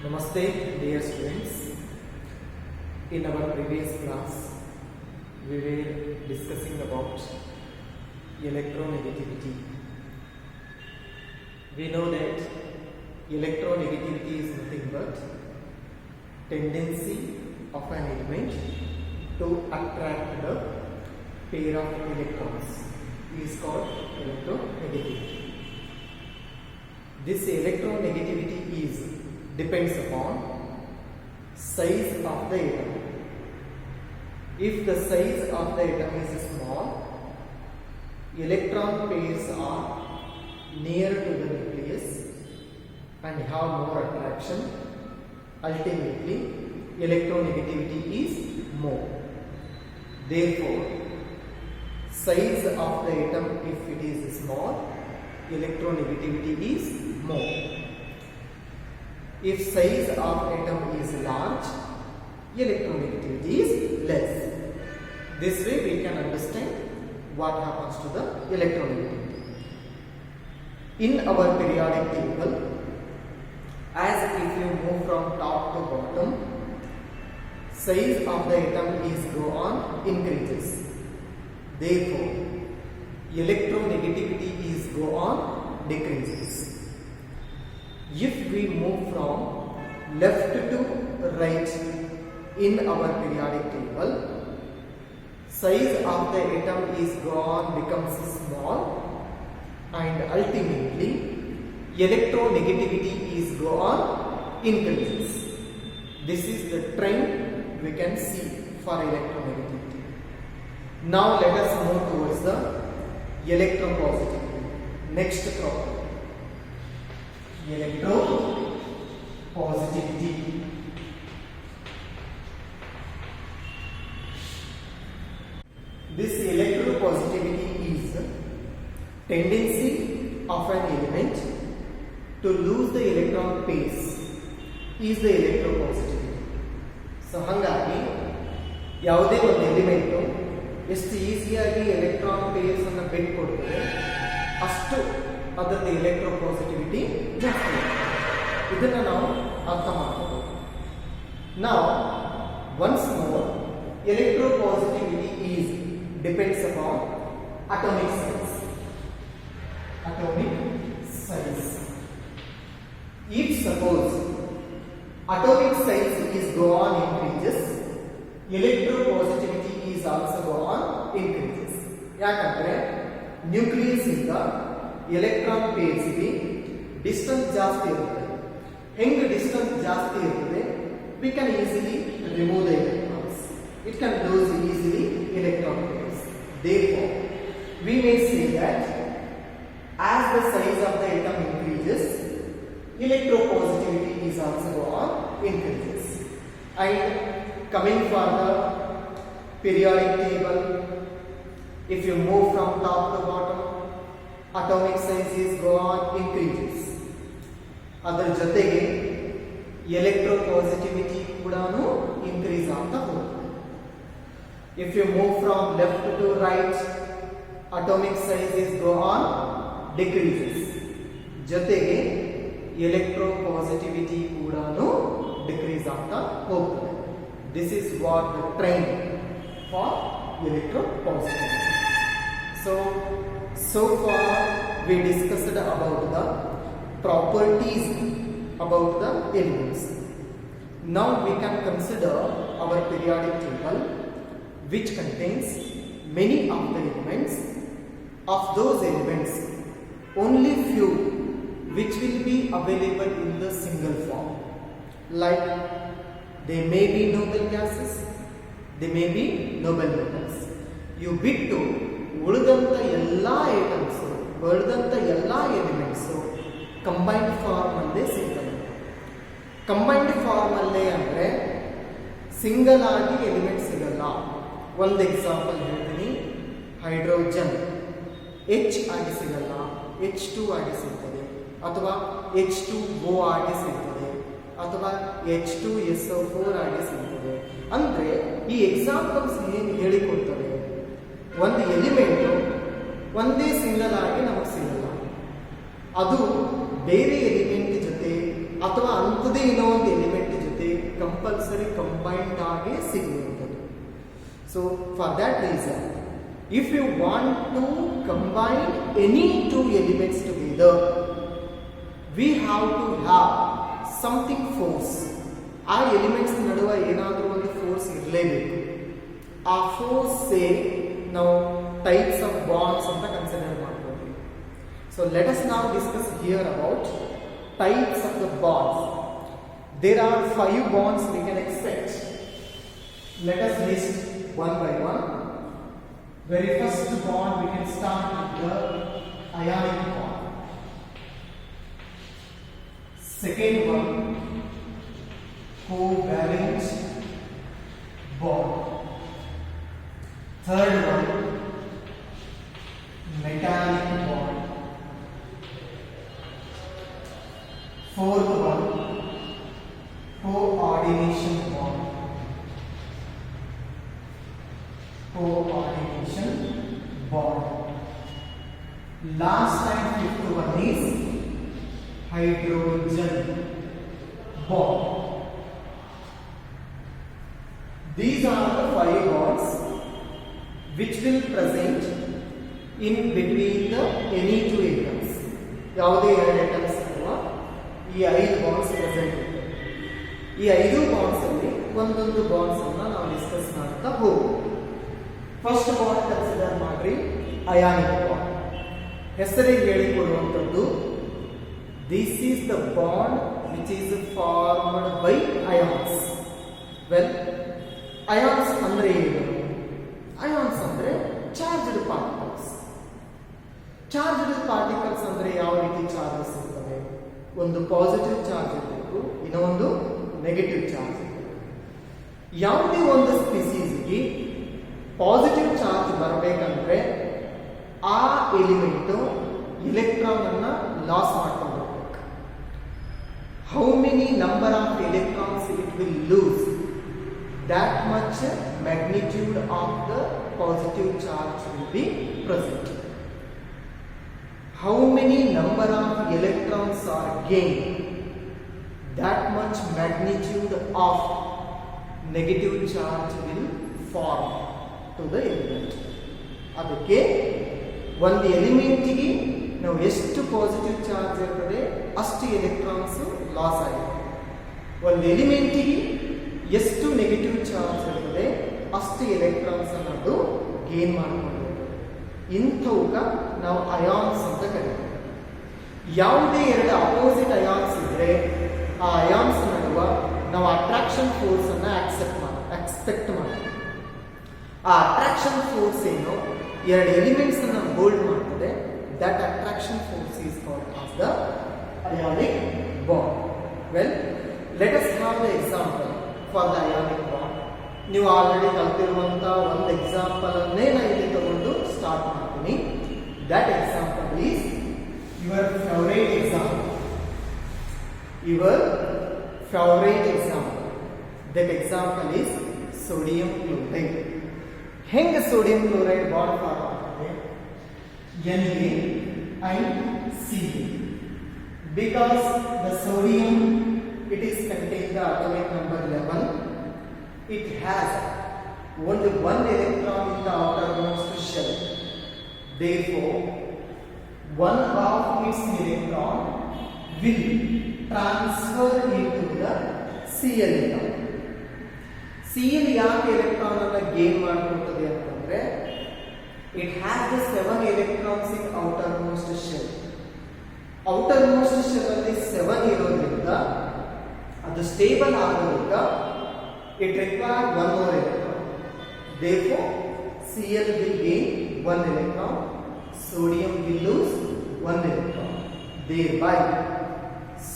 Namaste, dear students. In our previous class, we were discussing about electronegativity. We know that electronegativity is nothing but tendency of an element to attract the pair of electrons is called electronegativity. This electronegativity depends upon size of the atom. If the size of the atom is small, electron pairs are near to the nucleus and have more attraction. Ultimately, electronegativity is more. Therefore, size of the atom, if it is small, electronegativity is more. If size of atom is large, electronegativity is less. This way we can understand what happens to the electronegativity. In our periodic table, as if you move from top to bottom, size of the atom is go on increases. Therefore, electronegativity is go on decreases. If we move from left to right in our periodic table, size of the atom is gone, becomes small, and ultimately electronegativity is gone, increases. This is the trend we can see for electronegativity. Now let us move towards the electropositivity. Next problem. Electropositivity. This electropositivity is tendency of an element to lose the electron pairs is the electropositivity. So hangagi ಯಾವುದೇ ಒಂದು element ಎಷ್ಟು ಈಸಿಯಾಗಿ electron pairs ಅನ್ನು ಬಿಟ್ಕೊಡ್ತದೆ ಅಷ್ಟು ಅದಕ್ಕೆ ಎಲೆಕ್ಟ್ರೋಪಾಸಿಟಿವಿಟಿ ಜಾಸ್ತಿ. ಇದನ್ನು ನಾವು ಅರ್ಥ ಮಾಡ್ಕೋಬೇಕು. Now, once more, electropositivity is depends upon atomic size. Atomic size. If suppose atomic size is go on increases, electropositivity is also go on increases. ಯಾಕಂದ್ರೆ ನ್ಯೂಕ್ಲಿಯಸ್ ಇಂದ ಎಲೆಕ್ಟ್ರಾನ್ ಪೇರ್ಸ್ ಗೆ ಡಿಸ್ಟೆನ್ಸ್ ಜಾಸ್ತಿ ಇರುತ್ತೆ. ಹೆಂಗೆ ಡಿಸ್ಟೆನ್ಸ್ ಜಾಸ್ತಿ ಇರುತ್ತೆ, we can easily remove the electrons. It can lose easily electron pairs. Therefore, we may say that as the size of the atom increases, electropositivity is also on increases. And coming for the periodic table, if you move from top to bottom, atomic size is go on increases. ಅದರ ಜೊತೆಗೆ electropositivity ಕೂಡ increase ಆಗ್ತಾ ಹೋಗುತ್ತೆ. If you move from left to right, atomic size is go on decreases. ಜೊತೆಗೆ electropositivity ಕೂಡ decrease ಆಗ್ತಾ ಹೋಗ್ತದೆ. This is what the trend for electropositivity. So far we discussed about the properties about the elements. Now we can consider our periodic table, which contains many of the elements. Of those elements, only few which will be available in the single form, like they may be noble gases, they may be noble metals. You ಬಿಟ್ಟು ಉಳಿದಂಥ ಎಲ್ಲ items, ಉಳಿದಂಥ ಎಲ್ಲ elements combined form ಅಲ್ಲೇ ಸಿಗ್ತದೆ. Combined form ಅಲ್ಲೇ ಅಂದರೆ single ಆಗಿ ಎಲಿಮೆಂಟ್ ಸಿಗಲ್ಲ. ಒಂದು ಎಕ್ಸಾಂಪಲ್ ಹೇಳ್ತೀನಿ. ಹೈಡ್ರೋಜನ್ H ಆಗಿ ಸಿಗಲ್ಲ, H2 ಆಗಿ ಸಿಗ್ತದೆ, ಅಥವಾ H2O ಆಗಿ ಸಿಗ್ತದೆ, ಅಥವಾ H2SO4 ಆಗಿ ಸಿಗ್ತದೆ. ಅಂದರೆ ಈ ಎಕ್ಸಾಂಪಲ್ಸ್ ಏನು ಹೇಳಿಕೊಡ್ತವೆ, ಒಂದು ಎಲಿಮೆಂಟು ಒಂದೇ ಸಿಂಗಲ್ ಆಗಿ ನಮಗೆ ಸಿಗಲ್ಲ, ಅದು ಬೇರೆ ಎಲಿಮೆಂಟ್ ಜೊತೆ ಅಥವಾ ಅಂಥದೇ ಯಾವುದೇ ಏನೋ ಒಂದು ಎಲಿಮೆಂಟ್ ಜೊತೆ ಕಂಪಲ್ಸರಿ ಕಂಬೈನ್ಡ್ ಆಗೇ ಸಿಗುವಂಥದ್ದು. So for that reason if you want to combine any two elements together we have to have something force. ಆ ಎಲಿಮೆಂಟ್ಸ್ ನಡುವೆ ಏನಾದರೂ ಒಂದು ಫೋರ್ಸ್ ಇರಲೇಬೇಕು. ಆ ಫೋರ್ಸ್ ಸೇ ನಾವು ಟೈಪ್ಸ್ ಆಫ್ ಬಾಂಡ್ಸ್ ಅಂತ ಕನ್ಸಿಡರ್ ಮಾಡ್ಬೋದು. ಸೊ ಲೆಟ್ ಅಸ್ ನಾವ್ discuss here about types of the bonds. There are 5 bonds we can expect. Let us list one by one. Very first bond we can start with the ionic bond. Second one, covalent bond. Third one, metallic bond. Fourth one, coordination bond. Coordination bond. Last and fifth one is hydrogen bond. These are the 5 bonds which will present in between the any two atoms. ಯಾವುದೇ ಎರಡು atoms ಈ 5 bonds present ಇದೆ. ಈ 5 bonds ಅಲ್ಲಿ ಒಂದೊಂದು bonds ಅನ್ನ ನಾವು discuss ಮಾಡ್ತಾ ಹೋಗೋಣ. ಫಸ್ಟ್ ಬಾಂಡ್ ಕನ್ಸಿಡರ್ ಮಾಡ್ರಿ, ಅಯಾನಿಕ್ ಬಾಂಡ್. ಹೆಸರಿಗೆ ಹೇಳಿಕೊಡುವಂಥದ್ದು this is the bond which is formed by ions. Well, ions ಅಂದ್ರೆ ಏನು? ಅಯಾನ್ಸ್ ಅಂದ್ರೆ ಚಾರ್ಜ್ಡ್ ಪಾರ್ಟಿಕಲ್ಸ್. ಚಾರ್ಜ್ಡ್ ಪಾರ್ಟಿಕಲ್ಸ್ ಅಂದ್ರೆ ಯಾವ ರೀತಿ ಚಾರ್ಜಸ್ ಇರ್ತವೆ? ಒಂದು ಪಾಸಿಟಿವ್ ಚಾರ್ಜ್ ಇರಬೇಕು, ಇನ್ನೊಂದು ನೆಗೆಟಿವ್ ಚಾರ್ಜ್ ಇರಬೇಕು. ಯಾವುದೇ ಒಂದು ಸ್ಪೀಸೀಸ್ಗೆ ಪಾಸಿಟಿವ್ ಚಾರ್ಜ್ ಬರಬೇಕಂದ್ರೆ ಆ ಎಲಿಮೆಂಟ್ ಇಲೆಕ್ಟ್ರಾನ್ ಅನ್ನ ಲಾಸ್ ಮಾಡ್ಕೊಂಡಿರ್ಬೇಕು. How many number of electrons it will lose, that much magnitude of the positive charge will be present. How many number of electrons are gained, that much magnitude of negative charge will form to the element. ಅದಕ್ಕೆ ಒಂದು ಎಲಿಮೆಂಟಿಗೆ ನಾವು ಎಷ್ಟು positive charge ಇರ್ತದೆ ಅಷ್ಟು electrons loss ಆಗಿದೆ. ಒಂದು ಎಲಿಮೆಂಟಿಗೆ ಎಷ್ಟು negative charge ಇರ್ತದೆ ಅಷ್ಟು ಎಲೆಕ್ಟ್ರಾನ್ಸ್ ಅನ್ನೋದು ಗೇನ್ ಮಾಡಿಕೊಂಡಿರ್ತದೆ. ಇಂಥವುಗ ನಾವು ಅಯಾನ್ಸ್ ಅಂತ ಕರೀತೀವಿ. ಯಾವುದೇ ಎರಡು ಅಪೋಸಿಟ್ ಅಯಾನ್ಸ್ ಇದ್ರೆ ಆ ಅಯಾನ್ಸ್ ನಡುವ ನಾವು ಅಟ್ರಾಕ್ಷನ್ ಫೋರ್ಸ್ ಅನ್ನ ಎಕ್ಸ್ಪೆಕ್ಟ್ ಮಾಡ್ತೀವಿ. ಆ ಅಟ್ರಾಕ್ಷನ್ ಫೋರ್ಸ್ ಏನು ಎರಡು ಎಲಿಮೆಂಟ್ಸ್ ಅನ್ನ ಹೋಲ್ಡ್ ಮಾಡ್ತದೆ, that attraction force is called as the ionic bond. Well, let us have the example for the ionic bond. ನೀವು ಆಲ್ರೆಡಿ ಕಲ್ತಿರುವಂತ ಒಂದು ಎಕ್ಸಾಂಪಲ್ ಅನ್ನೇ ನಾನು ಇಲ್ಲಿ ತಗೊಂಡು ಸ್ಟಾರ್ಟ್ ಮಾಡ್ತೀನಿ. That example is your favourite example. Your favourite example. That example is sodium chloride. ಹೆಂಗೆ sodium chloride bond form ಆಗ್ತದೆ? Na and Ca. Because the sodium, it is contained the atomic number 11. It has only one electron in the outermost shell. Therefore, one of its electron will transfer into the Cl atom. Cl ಯಾಕೆ electron ಅನ್ನ gain ಮಾಡ್ಕೊಳ್ತದೆ ಅಂತಂದ್ರೆ it has the 7 electrons in outermost shell. outermost shell ಅಲ್ಲಿ 7 ಇರೋದ್ರಿಂದ ಅದು stable ಆಗೋದ್ರಿಂದ it requires one more electron. Therefore, Cl will gain 1 electron, sodium will lose 1 electron. Thereby,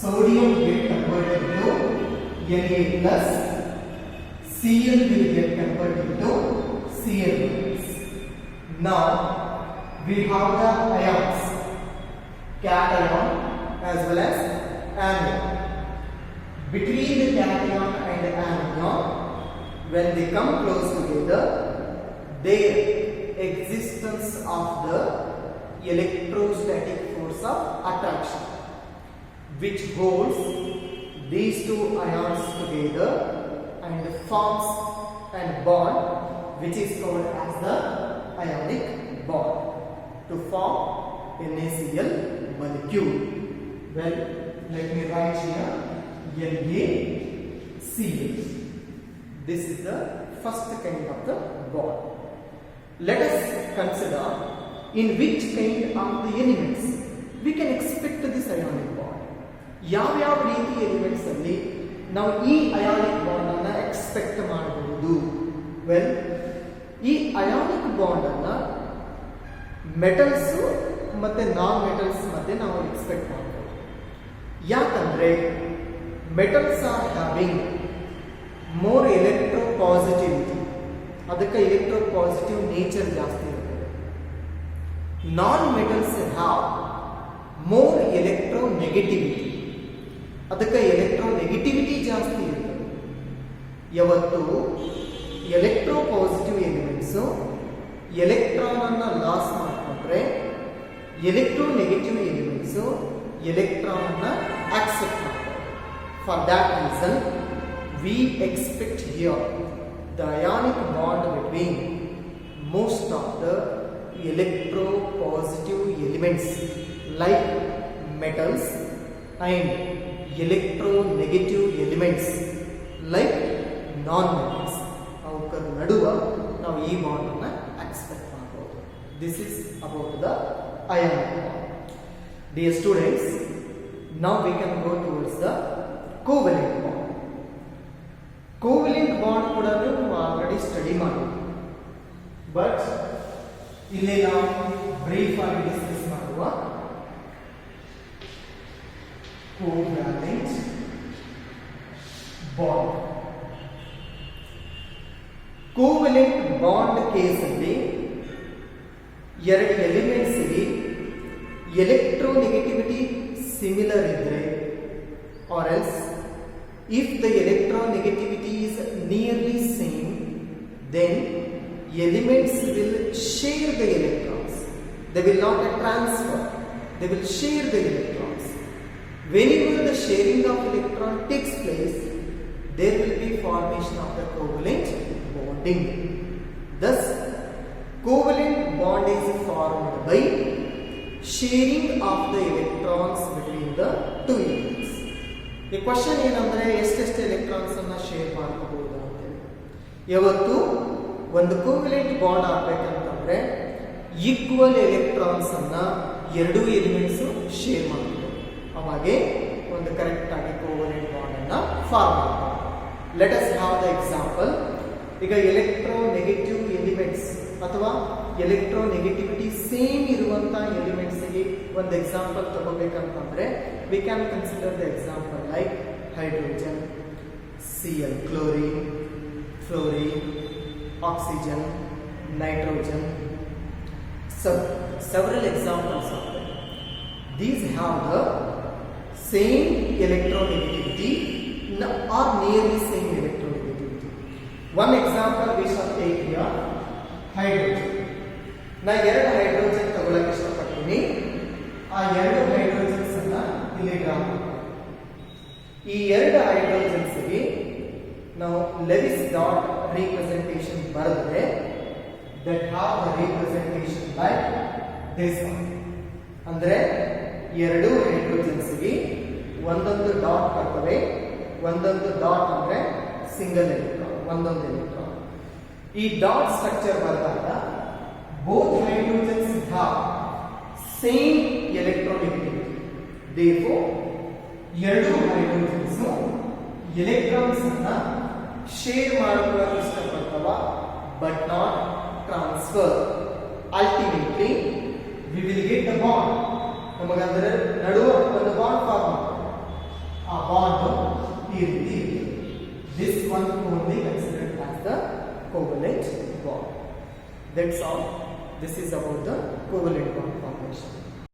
sodium will convert into Na plus, Cl will get converted to Cl minus. Now, we have the ions, cation as well as anion. Between the cation and anion, when they come close together, their existence of the electrostatic force of attraction, which holds these two ions together and forms a bond which is called as the ionic bond to form NaCl molecule. Well, let me write here NaCl. This is the first kind of the bond. Let us consider in which kind of the elements we can expect this ionic bond. ಯಾವ ರೀತಿ elements ಅಲ್ಲಿ ನಾವು ಈ ionic bond ಅನ್ನ expect ಮಾಡಬಹುದು? Well, ಈ ionic bond ಅನ್ನ metals ಮತ್ತೆ ನಾನ್ ಮೆಟಲ್ಸ್ ಮಧ್ಯೆ ನಾವು ಎಕ್ಸ್ಪೆಕ್ಟ್ ಮಾಡಬಹುದು. ಯಾಕಂದ್ರೆ ಮೆಟಲ್ಸ್ ಆರ್ ಹ್ಯಾವಿಂಗ್ ಮೋರ್ ಎಲೆಕ್ಟ್ರೋಪಾಸಿಟಿವಿಟಿ, ಅದಕ್ಕೆ ಎಲೆಕ್ಟ್ರೋಪಾಸಿಟಿವ್ ನೇಚರ್ ಜಾಸ್ತಿ ಇರ್ತದೆ. Non metals have more electronegativity, ಅದಕ್ಕೆ ಎಲೆಕ್ಟ್ರೋನೆಗೆಟಿವಿಟಿ ಜಾಸ್ತಿ ಇರ್ತದೆ. ಯಾವತ್ತು ಎಲೆಕ್ಟ್ರೋಪಾಸಿಟಿವ್ ಎಲಿಮೆಂಟ್ಸ್ ಎಲೆಕ್ಟ್ರಾನ್ ಅನ್ನ ಲಾಸ್ ಮಾಡಿಕೊಂಡ್ರೆ ಎಲೆಕ್ಟ್ರೋನೆಗೆಟಿವ್ ಎಲಿಮೆಂಟ್ಸ್ ಎಲೆಕ್ಟ್ರಾನ್ ಅನ್ನ ಆಕ್ಸೆಪ್ಟ್ ಮಾಡ್ತಾರೆ. For that reason we expect here the ionic bond between most of the electropositive elements like metals and electronegative elements like non-metals. ಅವರ ನಡುವೆ ನಾವು ಈ ಬಾಂಡ್ ಅನ್ನು expect ಮಾಡಬಹುದು. This is about the ionic bond. Dear students, now we can go towards the covalent bond. Covalent bond ಕೂಡ ನಾವು already study ಮಾಡಿದ್ವಿ, but ಇಲ್ಲಿ ನಾವು ಬ್ರೀಫ್ ಆಗಿ ಡಿಸ್ಕಸ್ ಮಾಡುವ ಕೋವ್ಯಾಲೆಂಟ್ ಬಾಂಡ್. ಕೋವೆಲೆಂಟ್ ಬಾಂಡ್ ಕೇಸಲ್ಲಿ ಎರಡು ಎಲಿಮೆಂಟ್ಸ್ಗೆ ಎಲೆಕ್ಟ್ರೋನೆಗೆಟಿವಿಟಿ ಸಿಮಿಲರ್ ಇದ್ರೆ or else if the electronegativity is nearly same, then elements will share the electrons. They will not transfer, they will share the electrons. Whenever the sharing of electron takes place, there will be formation of the covalent bonding. Thus, covalent bond is formed by sharing of the electrons between the two elements. ಈ question ಏನಂದ್ರೆ ಎಷ್ಟೆಷ್ಟು electrons ಅನ್ನ share ಮಾಡ್ಕೋಬಹುದು ಅಂತೇಳಿ. ಯಾವತ್ತು ಒಂದು covalent bond ಆಗ್ಬೇಕಂತಂದ್ರೆ equal electrons ಅನ್ನ ಎರಡೂ ಎಲಿಮೆಂಟ್ಸ್ ಶೇರ್ ಮಾಡಬೇಕು, ಅವಾಗೆ ಒಂದು ಕರೆಕ್ಟ್ ಆಗಿ ಕೋವೆಲೆಂಟ್ ಬಾಂಡ್ ಅನ್ನ ಫಾರ್ಮ್ ಮಾಡ್ತಾರೆ. Let us have the example. ಈಗ ಎಲೆಕ್ಟ್ರೋನೆಗೆಟಿವ್ ಎಲಿಮೆಂಟ್ಸ್ ಅಥವಾ ಎಲೆಕ್ಟ್ರೋನೆಗೆಟಿವಿಟಿ ಸೇಮ್ ಇರುವಂತಹ ಎಲಿಮೆಂಟ್ಸ್ಗೆ ಒಂದು example ತಗೋಬೇಕಂತಂದ್ರೆ we can consider the example like hydrogen, Cl, chlorine, fluorine, oxygen, nitrogen. Several examples are there. These have the same electronegativity or nearly same electronegativity. One example we shall take here, hydrogen. Na ಎರಡು hydrogen ತಗೊಳ್ಳಕ್ಕೆ ಇಷ್ಟಪಡ್ತೀನಿ. ಆ ಎರಡು hydrogens ಅನ್ನ ಇಲ್ಲಿ draw ಮಾಡಿ. ಈ ಎರಡು hydrogens ಗೆ ನಾವು ಲೆವಿಸ್ ಡಾಟ್ ರಿಪ್ರೆಸೆಂಟೇಷನ್ ಬರೆದ್ರೆ that have the representation like this one. ಅಂದ್ರೆ ಎರಡು ಹೈಡ್ರೋಜನ್ಸ್ ಗೆ ಒಂದೊಂದು ಡಾಟ್ ಬರ್ತವೆ. ಒಂದೊಂದು ಡಾಟ್ ಅಂದ್ರೆ ಸಿಂಗಲ್ ಎಲೆಕ್ಟ್ರಾನ್, ಒಂದೊಂದು ಎಲೆಕ್ಟ್ರಾನ್. ಈ ಡಾಟ್ ಸ್ಟ್ರಕ್ಚರ್ ಬರೆದಾಗ both hydrogens have same electronegativity. Therefore, ಎರಡು ಹೈಡ್ರೋಜನ್ಸ್ ಎಲೆಕ್ಟ್ರಾನ್ಸ್ ಅನ್ನ ಶೇರ್ ಮಾಡೋಕೆ ಇಷ್ಟಪಡ್ತವ, but not transfer. Ultimately we will get the bond. ನಮಗಂದ್ರೆ ನಡುವೆ ಒಂದು ಬಾಂಡ್ ಫಾರ್ಮ್ ಆಗ್ತದೆ. ಆ ಬಾಂಡ್ ಈ ರೀತಿ ಇದೆ. This one only considered as the covalent bond. That's all. This is about the covalent bond formation.